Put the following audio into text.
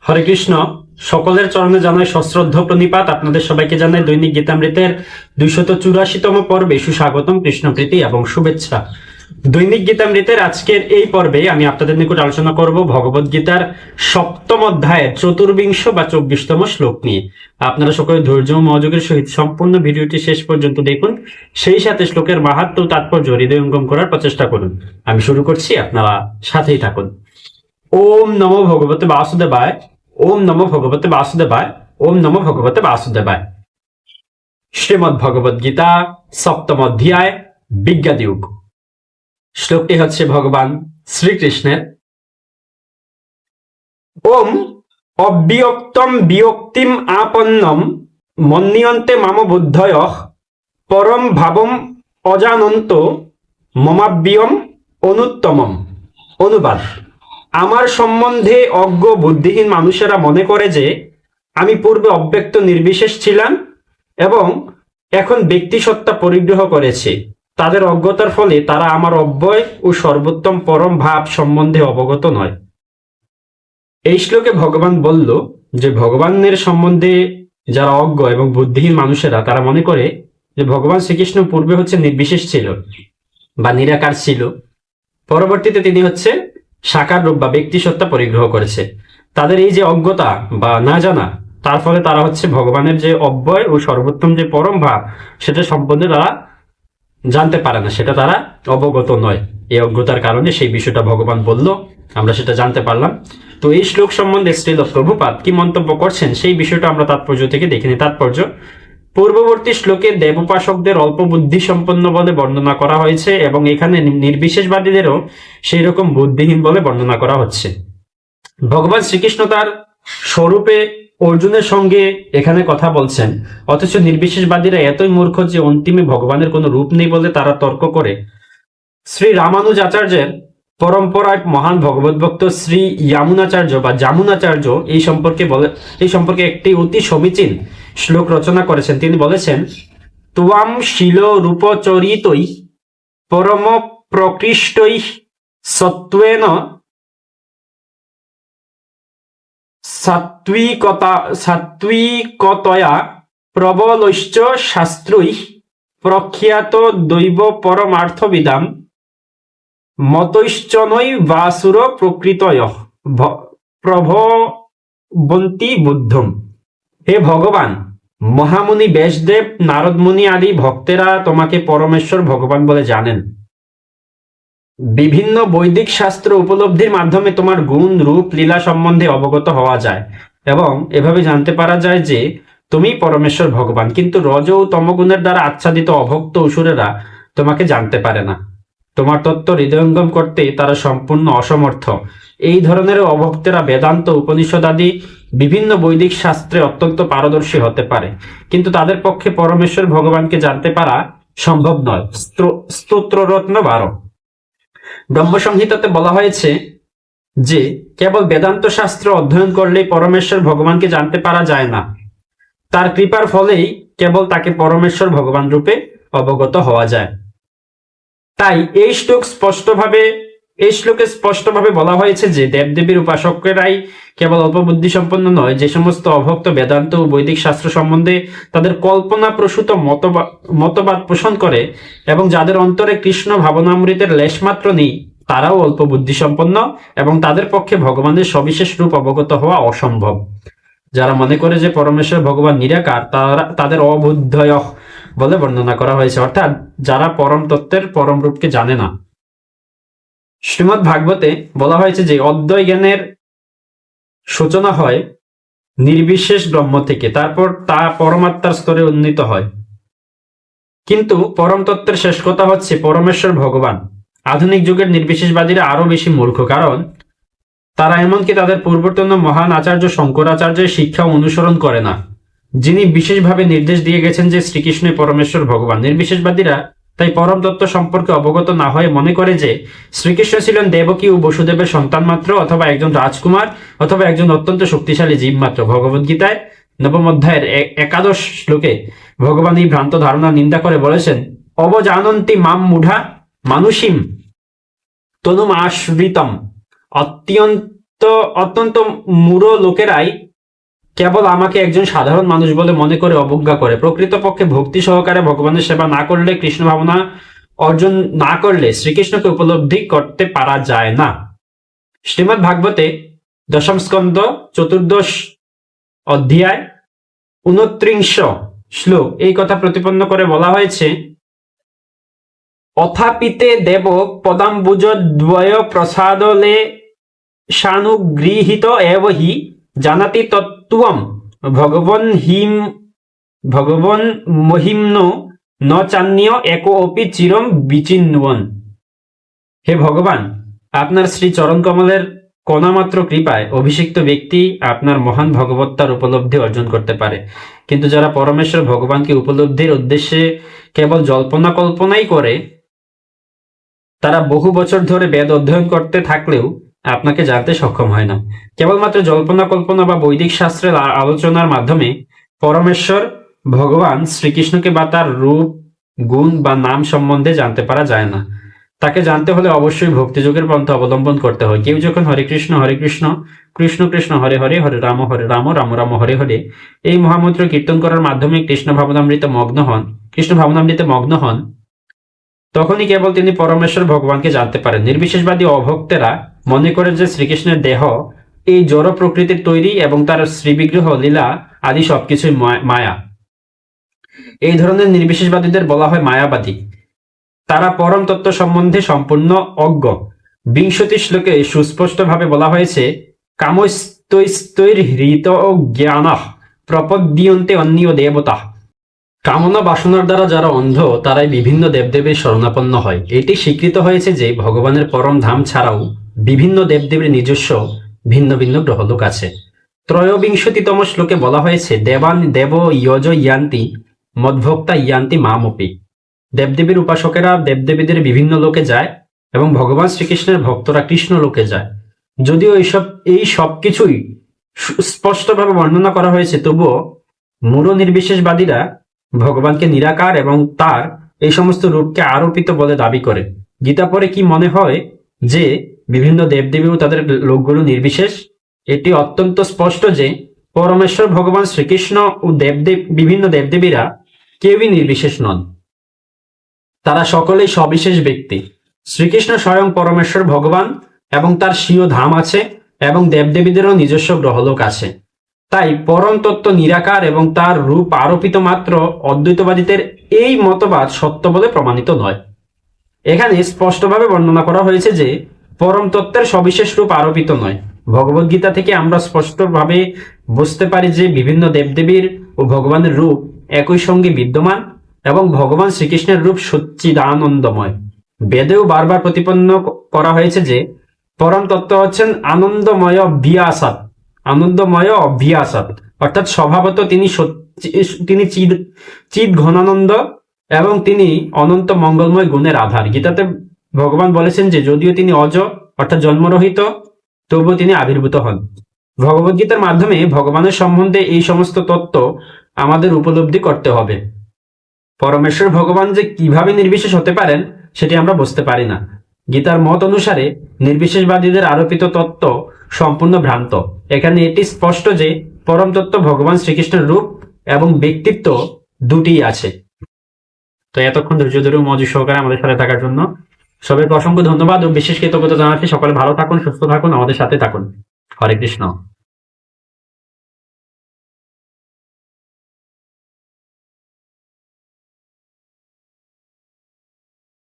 হরে কৃষ্ণ। সকলের চরণে জানাই সশ্রদ্ধ প্রণিপাত। আপনাদের সবাইকে জানাই দৈনিক গীতামৃতের 284তম পর্বে সুস্বাগতম, কৃষ্ণপ্রীতি এবং শুভেচ্ছা। দৈনিক গীতামৃতের আজকের এই পর্বে আমি আপনাদের নিকট আলোচনা করব ভগবদ গীতার 7ম অধ্যায়ের 24 বা 24তম শ্লোক নিয়ে। আপনারা সকলে ধৈর্য ও মনোযোগের সহিত সম্পূর্ণ ভিডিওটি শেষ পর্যন্ত দেখুন, সেই সাথে শ্লোকের মাহাত্ম্য ও তাৎপর্য হৃদয়ঙ্গম করার প্রচেষ্টা করুন। আমি শুরু করছি, আপনারা সাথেই থাকুন। ওম নমো ভগবতে বাসুদেবায়, ওম নমো ভগবতে বাসুদেবায়, ওম নমো ভগবতে বাসুদেবায়। শ্রীমদ্ ভগবদ গীতা 7ম অধ্যায় বিজ্ঞাদিয়োগ। শ্লোকটি হচ্ছে ভগবান শ্রীকৃষ্ণের। ওম অবিয়ক্তম বিয়ক্তিম আপন্নম মন্যন্তে মাম বুদ্ধয়ঃ পরম ভাবম অজানন্ত মমাব্যম অনুত্তমম। অনুবাদ: আমার সম্বন্ধে অজ্ঞ বুদ্ধিহীন মানুষেরা মনে করে যে আমি পূর্বে অব্যক্ত নির্বিশেষ ছিলাম এবং এখন ব্যক্তিসত্তা পরিগ্রহ করেছে। তাদের অজ্ঞতার ফলে তারা আমার অব্যয় ও সর্বোত্তম পরম ভাব সম্বন্ধে অবগত নয়। এই শ্লোকে ভগবান বলল যে ভগবানের সম্বন্ধে যারা অজ্ঞ এবং বুদ্ধিহীন মানুষেরা তারা মনে করে যে ভগবান শ্রীকৃষ্ণ পূর্বে হচ্ছে নির্বিশেষ ছিল বা নিরাকার ছিল, পরবর্তীতে তিনি হচ্ছে সাকার রূপ বা ব্যক্তি সত্তা পরিগ্রহ করেছে। তাদের এই যে অজ্ঞতা বা না জানা, তার ফলে তারা হচ্ছে ভগবানের যে অব্যয় ও সর্বোত্তম যে পরম ভাব সেটা সম্বন্ধে তারা জানতে পারে না, সেটা তারা অবগত নয়। এই অজ্ঞতার কারণে সেই বিষয়টা ভগবান বলল, আমরা সেটা জানতে পারলাম। তো এই শ্লোক সম্বন্ধে শ্রীল প্রভুপাদ কি মন্তব্য করছেন সেই বিষয়টা আমরা তাৎপর্য থেকে দেখে নিই। তাৎপর্য: পূর্ববর্তী শ্লোকে দেবোপাসকদের অল্প বুদ্ধি সম্পন্ন বলে বর্ণনা করা হয়েছে এবং এখানে নির্বিশেষবাদীদেরও সেই রকম বুদ্ধিহীন বলে বর্ণনা করা হচ্ছে। ভগবান শ্রীকৃষ্ণ তার স্বরূপে অর্জুনের সঙ্গে এখানে কথা বলছেন, অথচ নির্বিশেষবাদীরা এতই মূর্খ যে অন্তিমে ভগবানের কোনো রূপ নেই বলে তারা তর্ক করে। শ্রী রামানুজ আচার্যের পরম্পরায় মহান ভগবত ভক্ত শ্রী ইয়ামুনাচার্য বা জামুনাচার্য এই সম্পর্কে একটি অতি সমীচীন শ্লোক রচনা করেছেন। তিনি বলেছেন, ত্বাম শিল রূপচরিতৈ পরম প্রকৃষ্টৈ সত্ত্বেন সাত্ত্বিকতয়া প্রবলৈশ্চ শাস্ত্রৈঃ প্রখ্যাত দৈব পরমার্থবিদাম মতৈশ্চনৈ বাসুর প্রকৃতয়ঃ প্রভবন্তি বুদ্ধম। হে ভগবান, মহামুনি ব্যাসদেব, নারদমুনি আদি ভক্তেরা তোমাকে পরমেশ্বর ভগবান বলে জানেন। বিভিন্ন বৈদিক শাস্ত্র উপলব্ধির মাধ্যমে তোমার গুণ, রূপ, লীলা সম্বন্ধে অবগত হওয়া যায় এবং এভাবে জানতে পারা যায় যে তুমি পরমেশ্বর ভগবান। কিন্তু রজ ও তমগুণের দ্বারা আচ্ছাদিত অভক্ত অসুরেরা তোমাকে জানতে পারে না। তোমার তত্ত্ব হৃদয়ঙ্গম করতে তারা সম্পূর্ণ অসমর্থ। এই ধরনের অভক্তেরা বেদান্ত, উপনিষদ আদি বিভিন্ন বৈদিক শাস্ত্রে অত্যন্ত পারদর্শী হতে পারে, কিন্তু তাদের পক্ষে পরমেশ্বর ভগবানকে জানতে পারা সম্ভব নয়। স্তোত্ররত্ন 12। ব্রহ্মসংহিতাতে বলা হয়েছে যে কেবল বেদান্ত শাস্ত্র অধ্যয়ন করলেই পরমেশ্বর ভগবানকে জানতে পারা যায় না। তার কৃপার ফলেই কেবল তাকে পরমেশ্বর ভগবান রূপে অবগত হওয়া যায়। তাই এই শ্লোকে স্পষ্টভাবে বলা হয়েছে যে দেবদেবীর উপাসকেরাই কেবল অল্প বুদ্ধি সম্পন্ন নয়, যে সমস্ত অভক্ত বেদান্ত ও বৈদিক শাস্ত্র সম্বন্ধে তাদের কল্পনা প্রসূত মতবাদ পোষণ করে এবং যাদের অন্তরে কৃষ্ণ ভাবনামৃতের লেশমাত্র নেই, তারাও অল্প বুদ্ধি সম্পন্ন এবং তাদের পক্ষে ভগবানের সবিশেষ রূপ অবগত হওয়া অসম্ভব। যারা মনে করে যে পরমেশ্বর ভগবান নিরাকার, তাদের অবুদ্ধয় বলে বর্ণনা করা হয়েছে, অর্থাৎ যারা পরম তত্ত্বের পরম রূপকে জানে না। শ্রীমদ্ ভাগবতে বলা হয়েছে যে অদ্বয় জ্ঞানের সূচনা হয় নির্বিশেষ ব্রহ্ম থেকে, তারপর তা পরমাত্মার স্তরে উন্নীত হয়। কিন্তু পরম তত্ত্বের শেষ কথা হচ্ছে পরমেশ্বর ভগবান। আধুনিক যুগের নির্বিশেষবাদীরা আরো বেশি মূর্খ, কারণ তারা এমনকি তাদের পূর্বতন মহান আচার্য শঙ্করাচার্যের শিক্ষা অনুসরণ করে না, যিনি বিশেষভাবে নির্দেশ দিয়ে গেছেন যে শ্রীকৃষ্ণ পরমেশ্বর ভগবান। নির্বিশেষবাদীরা তাই পরম তত্ত্ব সম্পর্কে অবগত না হয়ে মনে করে যে শ্রীকৃষ্ণ ছিলেন দেবকী ও বসুদেবের সন্তান মাত্র, অথবা একজন রাজকুমার, অথবা একজন অত্যন্ত শক্তিশালী জীব মাত্র। ভগবদ্গীতায় 9ম অধ্যায়ের 11 শ্লোকে ভগবান এই ভ্রান্ত ধারণা নিন্দা করে বলেছেন, অবজানন্তি মাম মূঢ়া মানুষিম তনুম আশ্রিতম তো অত্যন্ত মূঢ় লোকেরাই কেবল আমাকে একজন সাধারণ মানুষ বলে মনে করে অবজ্ঞা করে। প্রকৃতপক্ষে ভক্তি সহকারে ভগবানের সেবা না করলে, কৃষ্ণ ভাবনা অর্জন না করলে শ্রীকৃষ্ণকে উপলব্ধি করতে পারা যায় না। শ্রীমদ্ ভাগবতে দশম স্কন্ধ 14 অধ্যায় 29 শ্লোক এই কথা প্রতিপন্ন করে বলা হয়েছে, অথাপিতে দেব পদাম্বুজদ্বয় প্রসাদলে সানুগৃহীত এব হি জানাতি তত্ত্বম ভগবন মহিম্ন ন চান্য একো অপি চিরম বিচিন্বন। হে ভগবান, আপনার শ্রী চরণ কমলের কণামাত্র কৃপায় অভিষিক্ত ব্যক্তি আপনার মহান ভগবত্তার উপলব্ধি অর্জন করতে পারে, কিন্তু যারা পরমেশ্বর ভগবানকে উপলব্ধির উদ্দেশ্যে কেবল জল্পনা কল্পনাই করে, তারা বহু বছর ধরে বেদ অধ্যয়ন করতে থাকলেও আপনাকে জানতে সক্ষম হয় না। কেবলমাত্র জল্পনা কল্পনা বা বৈদিক শাস্ত্রের আলোচনার মাধ্যমে পরমেশ্বর ভগবান শ্রীকৃষ্ণকে বা তার রূপ, গুণ বা নাম সম্বন্ধে জানতে পারা যায় না। তাকে জানতে হলে অবশ্যই ভক্তিযোগের পন্থা অবলম্বন করতে হয়। কেউ যখন হরে কৃষ্ণ কৃষ্ণ কৃষ্ণ হরে হরে, হরে রাম রাম রাম হরে হরে এই মহামন্ত্র কীর্তন করার মাধ্যমে কৃষ্ণ ভাবনামৃতে মগ্ন হন, তখনই কেবল তিনি পরমেশ্বর ভগবানকে জানতে পারেন। নির্বিশেষবাদী অভক্তেরা মনে করেন যে শ্রীকৃষ্ণের দেহ এই জড় প্রকৃতির তৈরি এবং তার শ্রীবিগ্রহ, লীলা আদি সবকিছুই মায়া। এই ধরনের নির্বিশেষবাদীদের বলা হয় মায়াবাদী। তারা পরম তত্ত্ব সম্বন্ধে সম্পূর্ণ অজ্ঞ। 20 শ্লোকে সুস্পষ্টভাবে বলা হয়েছে, কামস্তৈস্তৈর হৃত জ্ঞানঃ প্রপদ্যন্তে অন্য দেবতা। কামনা বাসনার দ্বারা যারা অন্ধ, তারাই বিভিন্ন দেবদেবীর শরণাপন্ন হয়। এটি স্বীকৃত হয়েছে যে ভগবানের পরম ধাম ছাড়াও বিভিন্ন দেবদেবীর নিজস্ব ভিন্ন ভিন্ন গ্রহলোক আছে। 23তম শ্লোকে বলা হয়েছে, দেবান দেব ইয়জ ইয়ান্তি মদ্ভক্তা ইয়ান্তি মামপি। দেবদেবীর উপাসকেরা দেবদেবীদের বিভিন্ন লোকে যায় এবং ভগবান শ্রীকৃষ্ণের ভক্তরা কৃষ্ণ লোকে যায়। যদিও এই সব কিছুই স্পষ্টভাবে বর্ণনা করা হয়েছে, তবুও মূঢ় নির্বিশেষবাদীরা ভগবানকে নিরাকার এবং তার এই সমস্ত রূপকে আরোপিত বলে দাবি করে। গীতা পড়ে কি মনে হয় যে বিভিন্ন দেবদেবী ও তাদের লোকগুলো নির্বিশেষ? এটি অত্যন্ত স্পষ্ট যে পরমেশ্বর ভগবান শ্রীকৃষ্ণ ও বিভিন্ন দেবদেবীরা কেউই নির্বিশেষ নন, তারা সকলেই সবিশেষ ব্যক্তি। শ্রীকৃষ্ণ স্বয়ং পরমেশ্বর ভগবান এবং তার স্বীয় ধাম আছে এবং দেবদেবীদেরও নিজস্ব গ্রহলোক আছে। তাই পরম তত্ত্ব নিরাকার এবং তার রূপ আরোপিত মাত্র অদ্বৈতবাদীদের এই মতবাদ সত্য বলে প্রমাণিত নয়। এখানে স্পষ্টভাবে বর্ণনা করা হয়েছে যে পরম তত্ত্বের সবিশেষ রূপ আরোপিত নয়। ভগবদ্গীতা থেকে আমরা স্পষ্টভাবে বুঝতে পারি যে বিভিন্ন দেবদেবীর ও ভগবানের রূপ একই সঙ্গে বিদ্যমান এবং ভগবান শ্রীকৃষ্ণের রূপ সচ্চিদানন্দময়। বেদেও বারবার প্রতিপন্ন করা হয়েছে যে পরম তত্ত্ব হচ্ছেন আনন্দময় অভ্যাসাত, অর্থাৎ স্বভাবত তিনি চিদ ঘনানন্দ এবং তিনি অনন্ত মঙ্গলময় গুণের আধার। গীতাতে ভগবান বলেছেন যে যদিও তিনি অজ অর্থাৎ জন্মরহিত, তবুও তিনি আবির্ভূত হন। ভগবদ্গীতার মাধ্যমে ভগবানের সম্বন্ধে এই সমস্ত তত্ত্ব আমাদের উপলব্ধি করতে হবে। পরমেশ্বর ভগবান যে কিভাবে নির্বিশেষ হতে পারেন সেটি আমরা বুঝতে পারি না। গীতার মত অনুসারে নির্বিশেষবাদীদের আরোপিত তত্ত্ব সম্পূর্ণ ভ্রান্ত। এখানে এটি স্পষ্ট যে পরম তত্ত্ব ভগবান শ্রীকৃষ্ণের রূপ এবং ব্যক্তিত্ব দুটিই আছে। তো এতক্ষণ ধৈর্য ধরে মনোযোগ সহকারে আমাদের সাথে থাকার জন্য সবাইকে অসংখ্য ধন্যবাদ ও বিশেষ কৃতজ্ঞতা জানাচ্ছি। সকলে ভালো থাকুন, সুস্থ থাকুন, আমাদের সাথে থাকুন। হরে কৃষ্ণ।